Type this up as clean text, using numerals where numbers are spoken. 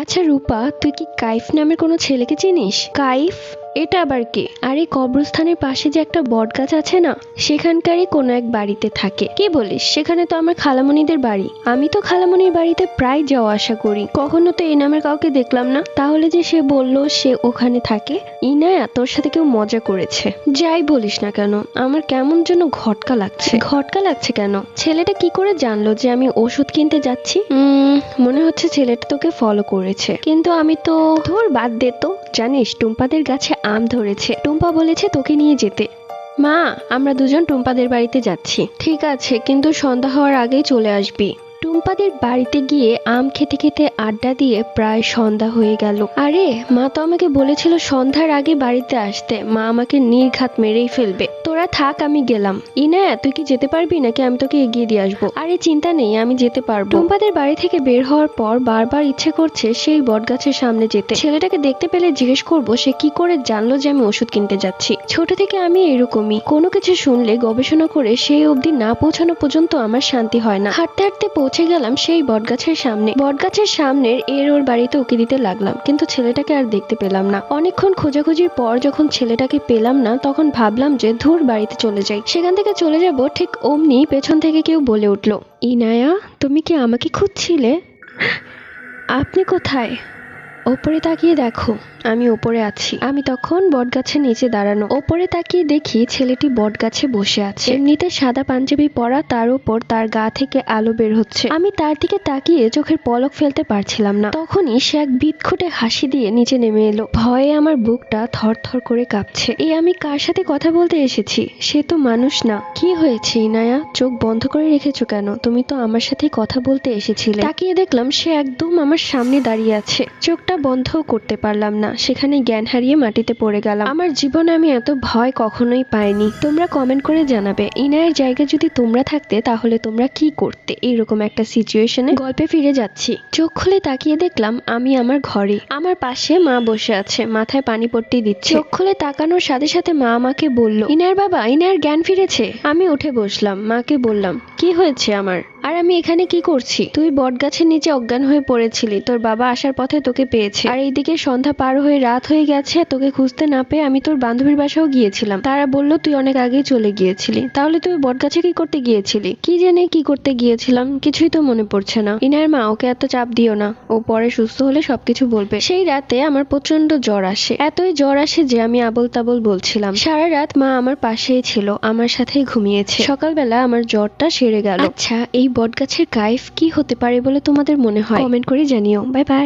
আচ্ছা রূপা, তুই কি কাইফ নামের কোনো ছেলেকে চিনিস? কাইফ? এটা আবার কে? আরে কবরস্থানের পাশে যে একটা বট গাছ আছে না, সেখানকারই কোনো এক বাড়িতে থাকে। কি বলিস? সেখানে তো আমার খালামণিদের বাড়ি। আমি তো খালামণির বাড়িতে প্রায় যাওয়া আসা করি, কখনো তো এই নামের কাউকে দেখলাম না। তাহলে যে সে বলল সে ওখানে থাকে। ইনায়া, তোর সাথে কেউ মজা করেছে। যাই বলিস না কেন, আমার কেমন যেন ঘটকা লাগছে। ঘটকা লাগছে কেন? ছেলেটা কি করে জানলো যে আমি ওষুধ কিনতে যাচ্ছি? মনে হচ্ছে ছেলেটা তোকে ফলো করেছে, কিন্তু আমি তো। ধুর, বাদ দে তো। জানিস, টুম্পাদের গাছে আম ধরেছে। টুম্পা বলেছে তোকে নিয়ে যেতে। মা, আমরা দুজন টুম্পাদের বাড়িতে যাচ্ছি। ঠিক আছে, কিন্তু সন্ধ্যা হওয়ার আগেই চলে আসবি। টুম্পাদের বাড়িতে গিয়ে আম খেতে খেতে আড্ডা দিয়ে প্রায় সন্ধ্যা হয়ে গেল। আরে, মা তো আমাকে বলেছিল সন্ধ্যার আগে বাড়িতে আসতে। মা আমাকে নির্ঘাত মেরেই ফেলবে। তোরা থাক, আমি গেলাম। ইনায়া, তুই কি যেতে পারবি নাকি আমি তোকে এগিয়ে দিয়ে আসবো? আরে চিন্তা নেই, আমি যেতে পারবো। টুম্পাদের বাড়ি থেকে বের হওয়ার পর বারবার ইচ্ছে করছে সেই বটগাছের সামনে যেতে। ছেলেটাকে দেখতে পেলে জিজ্ঞেস করবো সে কি করে জানলো যে আমি ওষুধ কিনতে যাচ্ছি। ছোট থেকে আমি এরকমই, কোনো কিছু শুনলে গবেষণা করে সেই অবধি না পৌঁছানো পর্যন্ত আমার শান্তি হয় না। হাঁটতে হাঁটতে পৌঁছে গেলাম সেই বটগাছের সামনে। বটগাছের সামনের ওর বাড়িতে উকি দিতে লাগলাম, কিন্তু ছেলেটাকে আর দেখতে পেলাম না। অনেকক্ষণ খোঁজাখুঁজির পর যখন ছেলেটাকে পেলাম না, তখন ভাবলাম যে ধুর, বাড়িতে চলে যাই। সেখান থেকে চলে যাব, ঠিক অমনি পেছন থেকে কেউ বলে উঠলো, ইনায়া, তুমি কি আমাকে খুঁজছিলে? আপনি কোথায়? ওপরে তাকিয়ে দেখো, আমি ওপরে আছি। আমি তখন বটগাছের নিচে দাঁড়ানো। ওপরে তাকিয়ে দেখি ছেলেটি বটগাছে বসে আছে। এমনিতে সাদা পাঞ্জাবি পরা, তার উপর তার গা থেকে আলো বের হচ্ছে। আমি তার দিকে তাকিয়ে চোখের পলক ফেলতে পারছিলাম না। তখনই সে এক বিদঘুটে হাসি দিয়ে নিচে নেমে এলো। ভয়ে আমার বুকটা থরথর করে কাঁপছে। আমি কার সাথে কথা বলতে এসেছি? সে তো মানুষ না। কি হয়েছে ইনায়া? চোখ বন্ধ করে রেখেছো কেন? তুমি তো আমার সাথে কথা বলতে এসেছিলে। তাকিয়ে দেখলাম সে একদম আমার সামনে দাঁড়িয়ে আছে। চোখটা বন্ধও করতে পারলাম না, সেখানে জ্ঞান হারিয়ে মাটিতে পড়ে গেলাম। আমার জীবনে আমি এত ভয় কখনোই পাইনি। তোমরা কমেন্ট করে জানাবে, ইনায়ের জায়গায় যদি তোমরা থাকতে তাহলে তোমরা কি করতে এইরকম একটা সিচুয়েশনে। গল্পে ফিরে যাচ্ছি। চোখ খুলে তাকিয়ে দেখলাম আমি আমার ঘরে। আমার পাশে মা বসে আছে, মাথায় পানি পট্টি দিচ্ছে। চোখ খুলে তাকানোর সাথে সাথে মা আমাকে বলল, ইনায়ের বাবা, ইনায়ের জ্ঞান ফিরেছে। আমি উঠে বসলাম, মাকে বললাম, কি হয়েছে আমার? আর আমি এখানে কি করছি? তুই বটগাছের নিচে অজ্ঞান হয়ে পড়েছিলি, তোর বাবা আসার পথে তোকে পেয়েছে। আর এইদিকে সন্ধ্যা পার হয়ে রাত হয়ে গেছে, তোকে খুঁজতে না পেয়ে আমি তোর বান্ধবীর বাসাও গিয়েছিলাম। তারা বলল তুই অনেক আগেই চলে গিয়েছিলি। তাহলে তুই বটগাছে কি করতে গিয়েছিলি? কি জানি কি করতে গিয়েছিলাম, কিছুই তো মনে পড়ছে না। ইনার মা, ওকে এত চাপ দিও না, ও পরে সুস্থ হলে সবকিছু বলবে। সেই রাতে আমার প্রচন্ড জ্বর আসে। এতই জ্বর আসে যে আমি আবল তাবল বলছিলাম। সারা রাত মা আমার পাশেই ছিল, আমার সাথেই ঘুমিয়েছে। সকালবেলা আমার জ্বরটা সেরে গেল। আচ্ছা, এই বটগাছের কাইফ কি হতে পারে বলে তোমাদের মনে হয়? কমেন্ট করে জানিও। Bye bye.